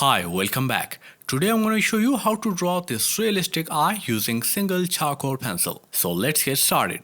Hi, welcome back. Today I'm going to show you how to draw this realistic eye using single charcoal pencil. So let's get started.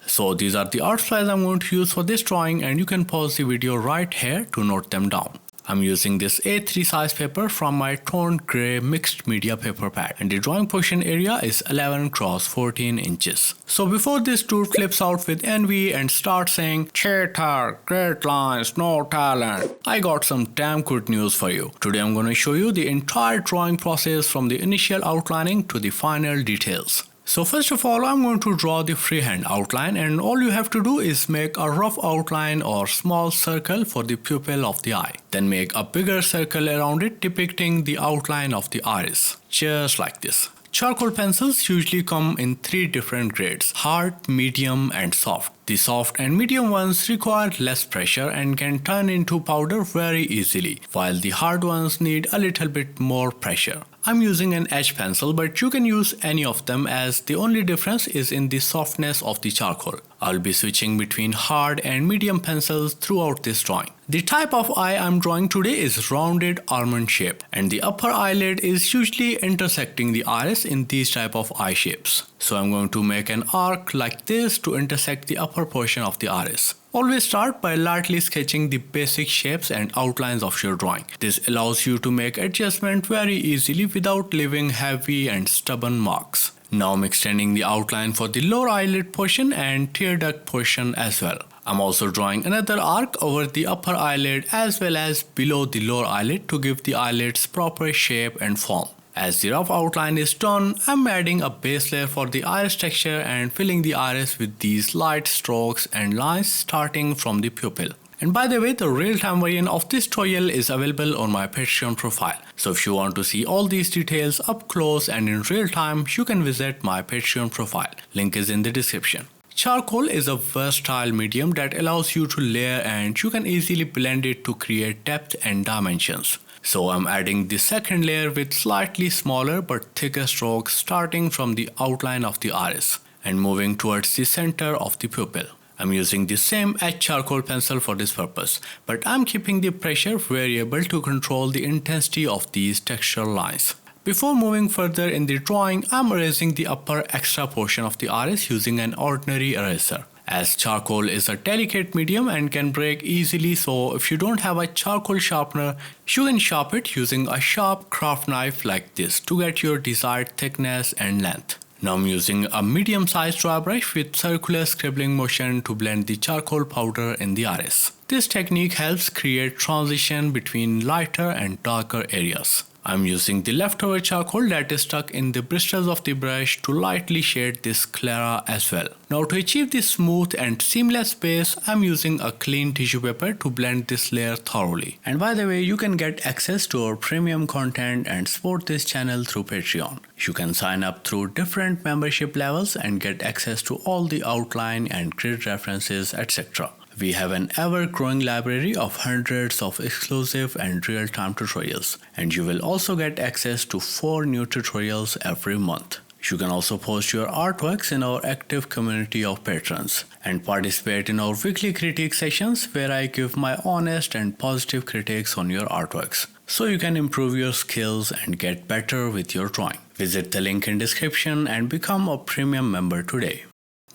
So these are the art supplies I'm going to use for this drawing, and you can pause the video right here to note them down. I'm using this A3 size paper from my toned grey mixed media paper pad, and the drawing portion area is 11 x 14 inches. So before this dude flips out with envy and starts saying, "Cheater, great lines, no talent," I got some damn good news for you. Today I'm going to show you the entire drawing process from the initial outlining to the final details. So first of all, I'm going to draw the freehand outline, and all you have to do is make a rough outline or small circle for the pupil of the eye. Then make a bigger circle around it depicting the outline of the iris, just like this. Charcoal pencils usually come in 3 different grades: hard, medium and soft. The soft and medium ones require less pressure and can turn into powder very easily, while the hard ones need a little bit more pressure. I'm using an edge pencil, but you can use any of them, as the only difference is in the softness of the charcoal. I'll be switching between hard and medium pencils throughout this drawing. The type of eye I'm drawing today is rounded almond shape, and the upper eyelid is usually intersecting the iris in these type of eye shapes. So I'm going to make an arc like this to intersect the upper portion of the iris. Always start by lightly sketching the basic shapes and outlines of your drawing. This allows you to make adjustment very easily without leaving heavy and stubborn marks. Now I'm extending the outline for the lower eyelid portion and tear duct portion as well. I'm also drawing another arc over the upper eyelid as well as below the lower eyelid to give the eyelids proper shape and form. As the rough outline is done, I'm adding a base layer for the iris texture and filling the iris with these light strokes and lines starting from the pupil. And by the way, the real-time version of this tutorial is available on my Patreon profile. So if you want to see all these details up close and in real time, you can visit my Patreon profile. Link is in the description. Charcoal is a versatile medium that allows you to layer, and you can easily blend it to create depth and dimensions. So I'm adding the second layer with slightly smaller but thicker strokes starting from the outline of the iris and moving towards the center of the pupil. I'm using the same edge charcoal pencil for this purpose, but I'm keeping the pressure variable to control the intensity of these textural lines. Before moving further in the drawing, I'm erasing the upper extra portion of the iris using an ordinary eraser, as charcoal is a delicate medium and can break easily. So if you don't have a charcoal sharpener, you can sharpen it using a sharp craft knife like this to get your desired thickness and length. Now I'm using a medium-sized dry brush with circular scribbling motion to blend the charcoal powder in the iris. This technique helps create transition between lighter and darker areas. I'm using the leftover charcoal that is stuck in the bristles of the brush to lightly shade this clara as well. Now to achieve this smooth and seamless base, I'm using a clean tissue paper to blend this layer thoroughly. And by the way, you can get access to our premium content and support this channel through Patreon. You can sign up through different membership levels and get access to all the outline and grid references, etc. We have an ever-growing library of hundreds of exclusive and real-time tutorials, and you will also get access to 4 new tutorials every month. You can also post your artworks in our active community of patrons and participate in our weekly critique sessions where I give my honest and positive critiques on your artworks, so you can improve your skills and get better with your drawing. Visit the link in description and become a premium member today.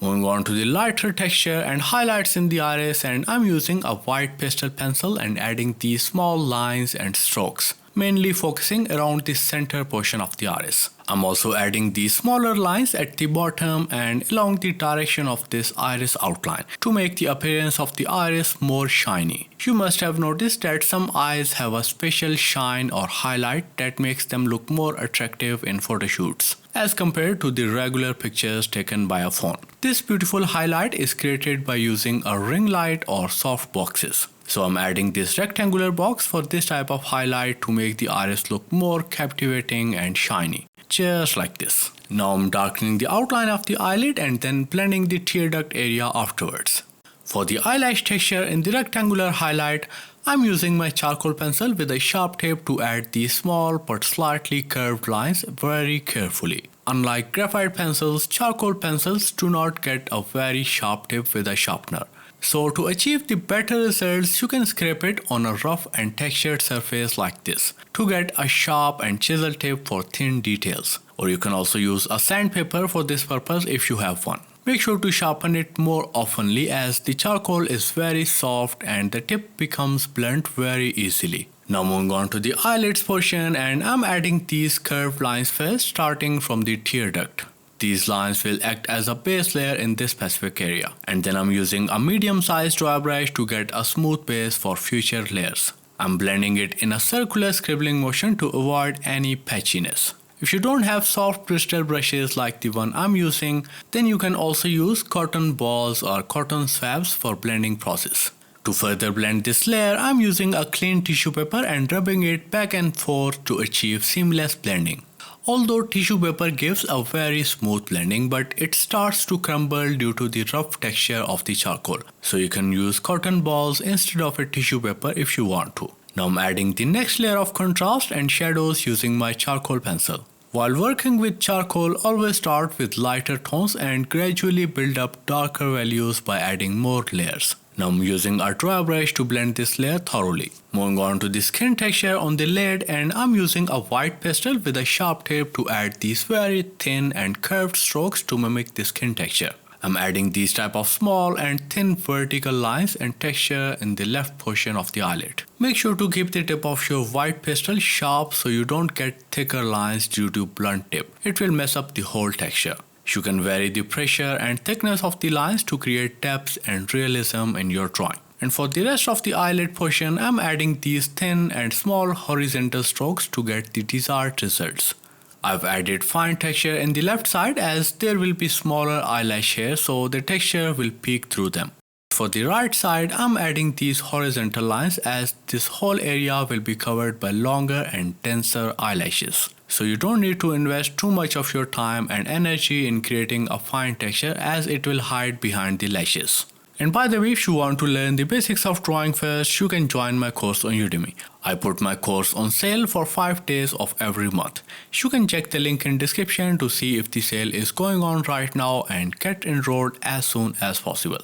Moving on to the lighter texture and highlights in the iris, and I'm using a white pastel pencil and adding these small lines and strokes, mainly focusing around the center portion of the iris. I'm also adding these smaller lines at the bottom and along the direction of this iris outline to make the appearance of the iris more shiny. You must have noticed that some eyes have a special shine or highlight that makes them look more attractive in photo shoots as compared to the regular pictures taken by a phone. This beautiful highlight is created by using a ring light or soft boxes. So I'm adding this rectangular box for this type of highlight to make the iris look more captivating and shiny, just like this. Now I'm darkening the outline of the eyelid and then blending the tear duct area afterwards. For the eyelash texture in the rectangular highlight, I'm using my charcoal pencil with a sharp tip to add these small but slightly curved lines very carefully. Unlike graphite pencils, charcoal pencils do not get a very sharp tip with a sharpener. So to achieve the better results, you can scrape it on a rough and textured surface like this to get a sharp and chisel tip for thin details. Or you can also use a sandpaper for this purpose if you have one. Make sure to sharpen it more oftenly as the charcoal is very soft and the tip becomes blunt very easily. Now moving on to the eyelids portion, and I'm adding these curved lines first, starting from the tear duct. These lines will act as a base layer in this specific area, and then I'm using a medium-sized dry brush to get a smooth base for future layers. I'm blending it in a circular scribbling motion to avoid any patchiness. If you don't have soft bristle brushes like the one I'm using, then you can also use cotton balls or cotton swabs for blending process. To further blend this layer, I'm using a clean tissue paper and rubbing it back and forth to achieve seamless blending. Although tissue paper gives a very smooth blending, but it starts to crumble due to the rough texture of the charcoal. So you can use cotton balls instead of a tissue paper if you want to. Now I'm adding the next layer of contrast and shadows using my charcoal pencil. While working with charcoal, always start with lighter tones and gradually build up darker values by adding more layers. Now I'm using a dry brush to blend this layer thoroughly. Moving on to the skin texture on the lid, and I'm using a white pastel with a sharp tip to add these very thin and curved strokes to mimic the skin texture. I'm adding these type of small and thin vertical lines and texture in the left portion of the eyelid. Make sure to keep the tip of your white pastel sharp so you don't get thicker lines due to blunt tip. It will mess up the whole texture. You can vary the pressure and thickness of the lines to create depth and realism in your drawing. And for the rest of the eyelid portion, I'm adding these thin and small horizontal strokes to get the desired results. I've added fine texture in the left side as there will be smaller eyelash hairs, so the texture will peek through them. For the right side, I'm adding these horizontal lines as this whole area will be covered by longer and denser eyelashes. So you don't need to invest too much of your time and energy in creating a fine texture as it will hide behind the lashes. And by the way, if you want to learn the basics of drawing first, you can join my course on Udemy. I put my course on sale for 5 days of every month. You can check the link in description to see if the sale is going on right now and get enrolled as soon as possible.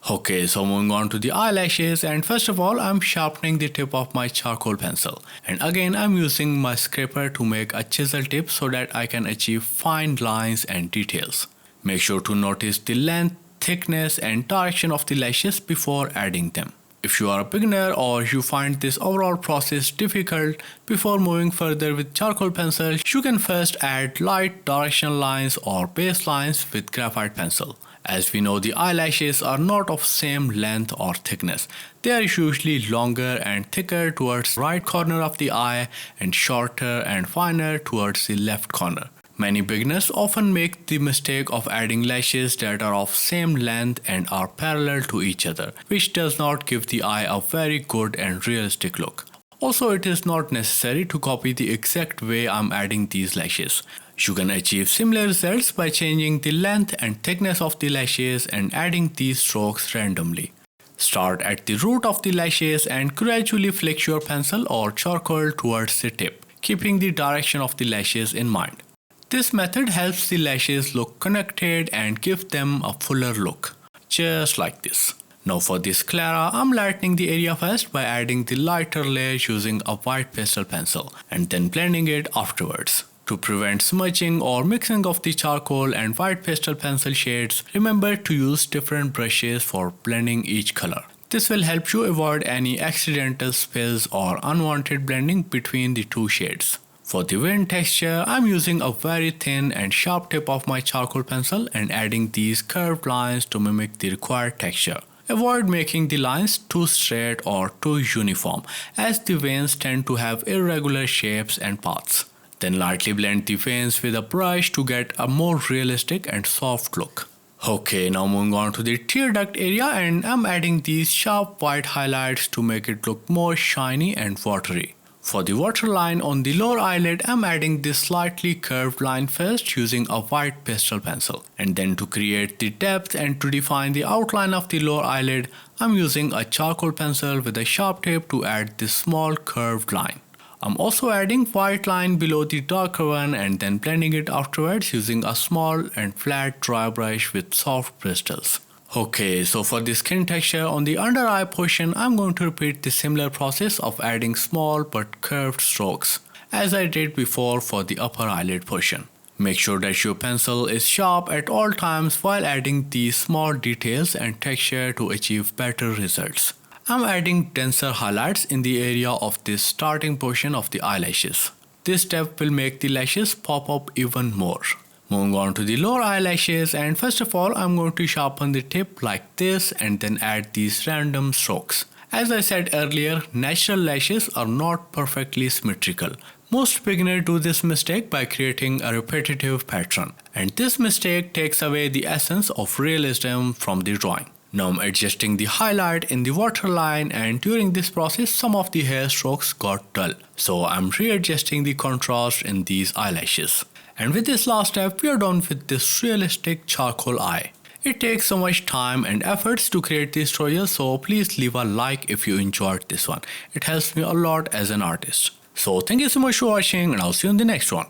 Okay, so moving on to the eyelashes, and first of all I'm sharpening the tip of my charcoal pencil, and again I'm using my scraper to make a chisel tip so that I can achieve fine lines and details. Make sure to notice the length, thickness and direction of the lashes before adding them. If you are a beginner or you find this overall process difficult, before moving further with charcoal pencil, you can first add light directional lines or base lines with graphite pencil. As we know, the eyelashes are not of same length or thickness. They are usually longer and thicker towards the right corner of the eye and shorter and finer towards the left corner. Many beginners often make the mistake of adding lashes that are of same length and are parallel to each other, which does not give the eye a very good and realistic look. Also, it is not necessary to copy the exact way I'm adding these lashes. You can achieve similar results by changing the length and thickness of the lashes and adding these strokes randomly. Start at the root of the lashes and gradually flex your pencil or charcoal towards the tip, keeping the direction of the lashes in mind. This method helps the lashes look connected and give them a fuller look, just like this. Now for the sclera, I'm lightening the area first by adding the lighter layer using a white pastel pencil and then blending it afterwards. To prevent smudging or mixing of the charcoal and white pastel pencil shades, remember to use different brushes for blending each color. This will help you avoid any accidental spills or unwanted blending between the two shades. For the wind texture, I'm using a very thin and sharp tip of my charcoal pencil and adding these curved lines to mimic the required texture. Avoid making the lines too straight or too uniform, as the veins tend to have irregular shapes and paths. Then lightly blend the veins with a brush to get a more realistic and soft look. Okay, now moving on to the tear duct area, and I'm adding these sharp white highlights to make it look more shiny and watery. For the waterline on the lower eyelid, I'm adding this slightly curved line first using a white pastel pencil. And then to create the depth and to define the outline of the lower eyelid, I'm using a charcoal pencil with a sharp tip to add this small curved line. I'm also adding white line below the darker one and then blending it afterwards using a small and flat dry brush with soft bristles. Okay, so for the skin texture on the under eye portion, I'm going to repeat the similar process of adding small but curved strokes as I did before for the upper eyelid portion. Make sure that your pencil is sharp at all times while adding these small details and texture to achieve better results. I'm adding denser highlights in the area of this starting portion of the eyelashes. This step will make the lashes pop up even more. Moving on to the lower eyelashes, and first of all I'm going to sharpen the tip like this and then add these random strokes. As I said earlier, natural lashes are not perfectly symmetrical. Most beginners do this mistake by creating a repetitive pattern, and this mistake takes away the essence of realism from the drawing. Now I'm adjusting the highlight in the waterline, and during this process some of the hair strokes got dull. So I'm readjusting the contrast in these eyelashes. And with this last step, we are done with this realistic charcoal eye. It takes so much time and efforts to create this tutorial, so please leave a like if you enjoyed this one. It helps me a lot as an artist. So thank you so much for watching, and I'll see you in the next one.